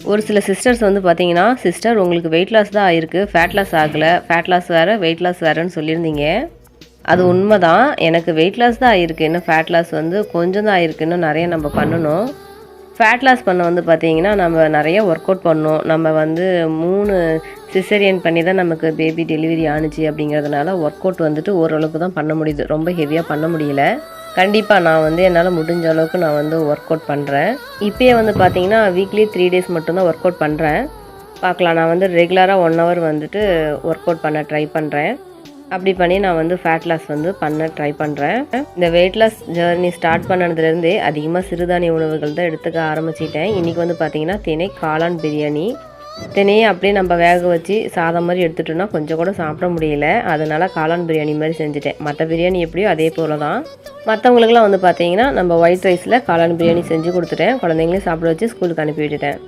ஒரு சில சிஸ்டர்ஸ் வந்து பார்த்தீங்கன்னா, "சிஸ்டர் உங்களுக்கு வெயிட் லாஸ் தான் ஆயிருக்கு. ஃபேட் லாஸ் ஆகல. ஃபேட் லாஸ் வேற, வெயிட் லாஸ் வேறன்னு சொல்லியிருந்தீங்க." அது உண்மதான். எனக்கு வெயிட் லாஸ் தான் ஆயிருக்கு. இன்னும் ஃபேட் லாஸ் வந்து கொஞ்சம் தான் ஆயிருக்கு. இன்னும் நெறைய நம்ம பண்ணணும். ஃபேட் லாஸ் பண்ண வந்து பார்த்தீங்கன்னா, நம்ம நெறைய ஒர்க் அவுட் பண்ணணும். நம்ம வந்து 3 சிசேரியன் பண்ணி தான் நமக்கு பேபி டெலிவரி ஆனுச்சு அப்படிங்கிறதுனால, ஒர்க் அவுட் வந்துட்டு ஓரளவுக்கு தான் பண்ண முடியுது. ரொம்ப ஹெவியா பண்ண முடியல. கண்டிப்பா நான் வந்து என்னால முடிஞ்ச அளவுக்கு நான் வந்து ஒர்க் அவுட் பண்றேன். இப்பயே வந்து பார்த்தீங்கன்னா, வீக்லி 3 டேஸ் மட்டும் தான் ஒர்க் அவுட் பண்றேன். பார்க்கலாம். நான் வந்து ரெகுலரா 1 ஹவர் வந்துட்டு ஒர்க் அவுட் பண்ண ட்ரை பண்றேன். அப்படி பண்ணி நான் வந்து ஃபேட் லாஸ் வந்து பண்ண ட்ரை பண்றேன். இந்த வெயிட் லாஸ் ஜர்னி ஸ்டார்ட் பண்ணதுலேருந்தே அதிகமா சிறுதானிய உணவுகள் தான் எடுத்துக்க ஆரம்பிச்சுட்டேன். இன்னைக்கு வந்து பார்த்தீங்கன்னா, திணை காளான் பிரியாணி. தினைய அப்படியே நம்ம வேக வச்சு சாதம் மாரி எடுத்துட்டோம்னா, கொஞ்சம் கூட சாப்பிட முடியல. அதனால காளான் பிரியாணி மாரி செஞ்சுட்டேன். மத்த பிரியாணி எப்படியோ அதே போல தான். மத்தவங்களுக்கெல்லாம் வந்து பார்த்தீங்கன்னா, நம்ம ஒயிட் ரைஸ்ல காளான் பிரியாணி செஞ்சு குடுத்துட்டேன். குழந்தைங்களையும் சாப்பிட வச்சு ஸ்கூலுக்கு அனுப்பி விட்டுட்டேன்.